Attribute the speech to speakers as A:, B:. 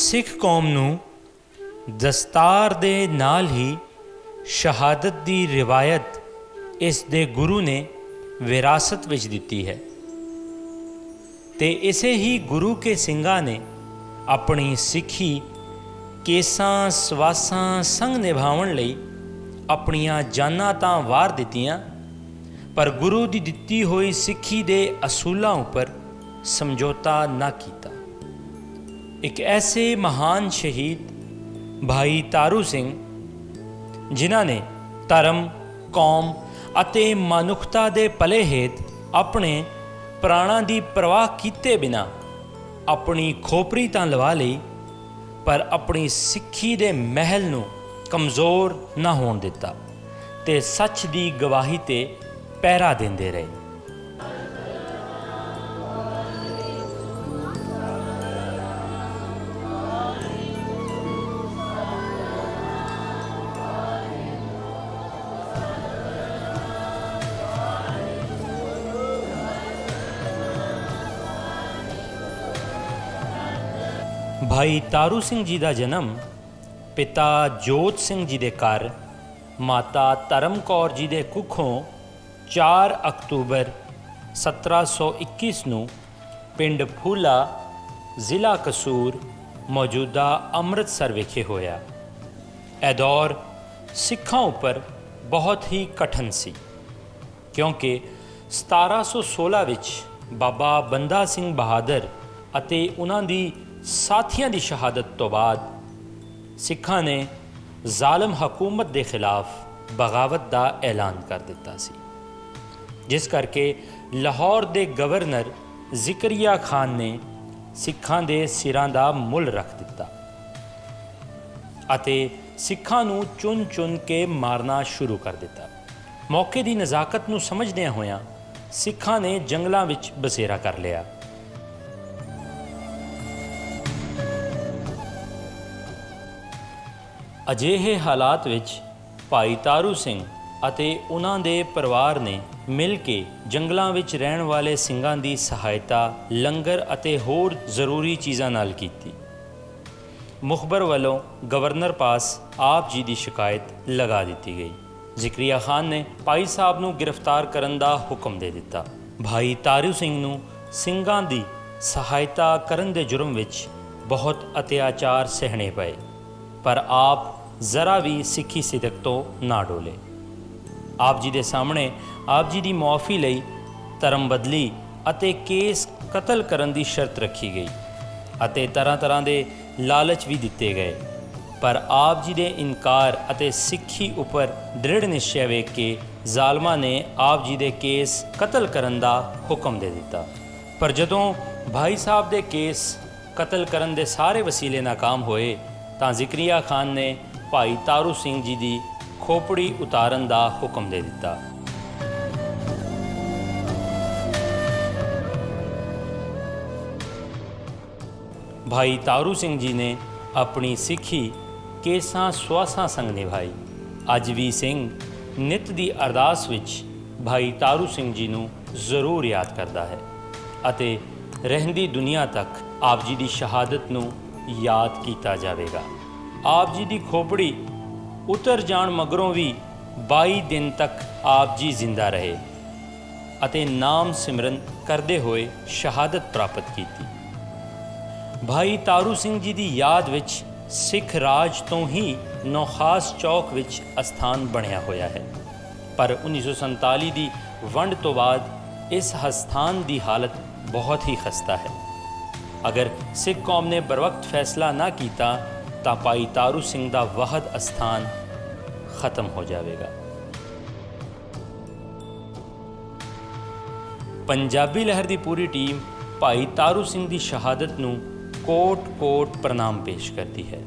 A: ਸਿੱਖ ਕੌਮ ਨੂੰ ਦਸਤਾਰ ਦੇ ਨਾਲ ਹੀ ਸ਼ਹਾਦਤ ਦੀ ਰਿਵਾਇਤ ਇਸ ਦੇ ਗੁਰੂ ਨੇ ਵਿਰਾਸਤ ਵਿੱਚ ਦਿੱਤੀ ਹੈ ਤੇ ਇਸੇ ਹੀ ਗੁਰੂ ਕੇ ਸਿੰਘਾਂ ਨੇ ਆਪਣੀ ਸਿੱਖੀ ਕੇਸਾਂ ਸਵਾਸਾਂ ਸੰਗ ਨਿਭਾਉਣ ਲਈ ਆਪਣੀਆਂ ਜਾਨਾਂ ਤਾਂ ਵਾਰ ਦਿੱਤੀਆਂ, ਪਰ ਗੁਰੂ ਦੀ ਦਿੱਤੀ ਹੋਈ ਸਿੱਖੀ ਦੇ ਅਸੂਲਾਂ ਉੱਪਰ ਸਮਝੌਤਾ ਨਾ ਕੀਤਾ। ਇੱਕ ਐਸੇ ਮਹਾਨ ਸ਼ਹੀਦ ਭਾਈ ਤਾਰੂ ਸਿੰਘ, ਜਿਨ੍ਹਾਂ ਨੇ ਧਰਮ, ਕੌਮ ਅਤੇ ਮਨੁੱਖਤਾ ਦੇ ਭਲੇ ਹੇਤ ਆਪਣੇ ਪ੍ਰਾਣਾਂ ਦੀ ਪਰਵਾਹ ਕੀਤੇ ਬਿਨਾਂ ਆਪਣੀ ਖੋਪਰੀ ਤਾਂ ਲਵਾ ਲਈ, ਪਰ ਆਪਣੀ ਸਿੱਖੀ ਦੇ ਮਹਿਲ ਨੂੰ ਕਮਜ਼ੋਰ ਨਾ ਹੋਣ ਦਿੱਤਾ ਤੇ ਸੱਚ ਦੀ ਗਵਾਹੀ ਤੇ ਪਹਿਰਾ ਦਿੰਦੇ ਰਹੇ। ਭਾਈ ਤਾਰੂ ਸਿੰਘ ਜੀ ਦਾ ਜਨਮ ਪਿਤਾ ਜੋਤ ਸਿੰਘ ਜੀ ਦੇ ਘਰ ਮਾਤਾ ਧਰਮ ਕੌਰ ਜੀ ਦੇ ਕੁੱਖੋਂ 4 ਅਕਤੂਬਰ 1721 ਨੂੰ ਪਿੰਡ ਫੂਲਾ, ਜ਼ਿਲ੍ਹਾ ਕਸੂਰ, ਮੌਜੂਦਾ ਅੰਮ੍ਰਿਤਸਰ ਵਿਖੇ ਹੋਇਆ। ਇਹ ਦੌਰ ਸਿੱਖਾਂ ਉੱਪਰ ਬਹੁਤ ਹੀ ਕਠਿਨ ਸੀ, ਕਿਉਂਕਿ 1716 ਵਿੱਚ ਬਾਬਾ ਬੰਦਾ ਸਿੰਘ ਬਹਾਦਰ ਅਤੇ ਉਹਨਾਂ ਦੀ ਸਾਥੀਆਂ ਦੀ ਸ਼ਹਾਦਤ ਤੋਂ ਬਾਅਦ ਸਿੱਖਾਂ ਨੇ ਜ਼ਾਲਮ ਹਕੂਮਤ ਦੇ ਖਿਲਾਫ ਬਗਾਵਤ ਦਾ ਐਲਾਨ ਕਰ ਦਿੱਤਾ ਸੀ, ਜਿਸ ਕਰਕੇ ਲਾਹੌਰ ਦੇ ਗਵਰਨਰ ਜ਼ਿਕਰੀਆ ਖਾਨ ਨੇ ਸਿੱਖਾਂ ਦੇ ਸਿਰਾਂ ਦਾ ਮੁੱਲ ਰੱਖ ਦਿੱਤਾ ਅਤੇ ਸਿੱਖਾਂ ਨੂੰ ਚੁਣ ਕੇ ਮਾਰਨਾ ਸ਼ੁਰੂ ਕਰ ਦਿੱਤਾ। ਮੌਕੇ ਦੀ ਨਜ਼ਾਕਤ ਨੂੰ ਸਮਝਦਿਆਂ ਹੋਇਆਂ ਸਿੱਖਾਂ ਨੇ ਜੰਗਲਾਂ ਵਿੱਚ ਬਸੇਰਾ ਕਰ ਲਿਆ। ਅਜਿਹੇ ਹਾਲਾਤ ਵਿੱਚ ਭਾਈ ਤਾਰੂ ਸਿੰਘ ਅਤੇ ਉਹਨਾਂ ਦੇ ਪਰਿਵਾਰ ਨੇ ਮਿਲ ਕੇ ਜੰਗਲਾਂ ਵਿੱਚ ਰਹਿਣ ਵਾਲੇ ਸਿੰਘਾਂ ਦੀ ਸਹਾਇਤਾ ਲੰਗਰ ਅਤੇ ਹੋਰ ਜ਼ਰੂਰੀ ਚੀਜ਼ਾਂ ਨਾਲ ਕੀਤੀ। ਮੁਖਬਰ ਵੱਲੋਂ ਗਵਰਨਰ ਪਾਸ ਆਪ ਜੀ ਦੀ ਸ਼ਿਕਾਇਤ ਲਗਾ ਦਿੱਤੀ ਗਈ। ਜ਼ਿਕਰੀਆ ਖਾਨ ਨੇ ਭਾਈ ਸਾਹਿਬ ਨੂੰ ਗ੍ਰਿਫਤਾਰ ਕਰਨ ਦਾ ਹੁਕਮ ਦੇ ਦਿੱਤਾ। ਭਾਈ ਤਾਰੂ ਸਿੰਘ ਨੂੰ ਸਿੰਘਾਂ ਦੀ ਸਹਾਇਤਾ ਕਰਨ ਦੇ ਜੁਰਮ ਵਿੱਚ ਬਹੁਤ ਅਤਿਆਚਾਰ ਸਹਿਣੇ ਪਏ, ਪਰ ਆਪ ਜ਼ਰਾ ਵੀ ਸਿੱਖੀ ਸਿਦਕ ਤੋਂ ਨਾ ਡੋਲੇ। ਆਪ ਜੀ ਦੇ ਸਾਹਮਣੇ ਆਪ ਜੀ ਦੀ ਮੁਆਫੀ ਲਈ ਧਰਮ ਬਦਲੀ ਅਤੇ ਕੇਸ ਕਤਲ ਕਰਨ ਦੀ ਸ਼ਰਤ ਰੱਖੀ ਗਈ ਅਤੇ ਤਰ੍ਹਾਂ ਦੇ ਲਾਲਚ ਵੀ ਦਿੱਤੇ ਗਏ, ਪਰ ਆਪ ਜੀ ਦੇ ਇਨਕਾਰ ਅਤੇ ਸਿੱਖੀ ਉੱਪਰ ਦ੍ਰਿੜ ਨਿਸ਼ਚੈ ਵੇਖ ਕੇ ਜ਼ਾਲਮਾਂ ਨੇ ਆਪ ਜੀ ਦੇ ਕੇਸ ਕਤਲ ਕਰਨ ਦਾ ਹੁਕਮ ਦੇ ਦਿੱਤਾ। ਪਰ ਜਦੋਂ ਭਾਈ ਸਾਹਿਬ ਦੇ ਕੇਸ ਕਤਲ ਕਰਨ ਦੇ ਸਾਰੇ ਵਸੀਲੇ ਨਾਕਾਮ ਹੋਏ ਤਾਂ ਜ਼ਿਕਰੀਆ ਖਾਨ ਨੇ ਭਾਈ ਤਾਰੂ ਸਿੰਘ ਜੀ ਦੀ ਖੋਪੜੀ ਉਤਾਰਨ ਦਾ ਹੁਕਮ ਦੇ ਦਿੱਤਾ। ਭਾਈ ਤਾਰੂ ਸਿੰਘ ਜੀ ਨੇ ਆਪਣੀ ਸਿੱਖੀ ਕੇਸਾਂ ਸਵਾਸਾਂ ਸੰਗ ਨਿਭਾਈ। ਅੱਜ ਵੀ ਸਿੰਘ ਨਿਤ ਦੀ ਅਰਦਾਸ ਵਿੱਚ ਭਾਈ ਤਾਰੂ ਸਿੰਘ ਜੀ ਨੂੰ ਜ਼ਰੂਰ ਯਾਦ ਕਰਦਾ ਹੈ ਅਤੇ ਰਹਿੰਦੀ ਦੁਨੀਆ ਤੱਕ ਆਪ ਜੀ ਦੀ ਸ਼ਹਾਦਤ ਨੂੰ ਯਾਦ ਕੀਤਾ ਜਾਵੇਗਾ। ਆਪ ਜੀ ਦੀ ਖੋਪੜੀ ਉਤਰ ਜਾਣ ਮਗਰੋਂ ਵੀ 22 ਦਿਨ ਤੱਕ ਆਪ ਜੀ ਜ਼ਿੰਦਾ ਰਹੇ ਅਤੇ ਨਾਮ ਸਿਮਰਨ ਕਰਦੇ ਹੋਏ ਸ਼ਹਾਦਤ ਪ੍ਰਾਪਤ ਕੀਤੀ। ਭਾਈ ਤਾਰੂ ਸਿੰਘ ਜੀ ਦੀ ਯਾਦ ਵਿੱਚ ਸਿੱਖ ਰਾਜ ਤੋਂ ਹੀ ਨੌਖਾਸ ਚੌਕ ਵਿੱਚ ਅਸਥਾਨ ਬਣਿਆ ਹੋਇਆ ਹੈ, ਪਰ 1947 ਦੀ ਵੰਡ ਤੋਂ ਬਾਅਦ ਇਸ ਅਸਥਾਨ ਦੀ ਹਾਲਤ ਬਹੁਤ ਹੀ ਖਸਤਾ ਹੈ। ਅਗਰ ਸਿੱਖ ਕੌਮ ਨੇ ਬਰਵਕਤ ਫੈਸਲਾ ਨਾ ਕੀਤਾ ਤਾਂ ਭਾਈ ਤਾਰੂ ਸਿੰਘ ਦਾ ਵਾਹਦ ਅਸਥਾਨ ਖਤਮ ਹੋ ਜਾਵੇਗਾ। ਪੰਜਾਬੀ ਲਹਿਰ ਦੀ ਪੂਰੀ ਟੀਮ ਭਾਈ ਤਾਰੂ ਸਿੰਘ ਦੀ ਸ਼ਹਾਦਤ ਨੂੰ ਕੋਟ-ਕੋਟ ਪ੍ਰਣਾਮ ਪੇਸ਼ ਕਰਦੀ ਹੈ।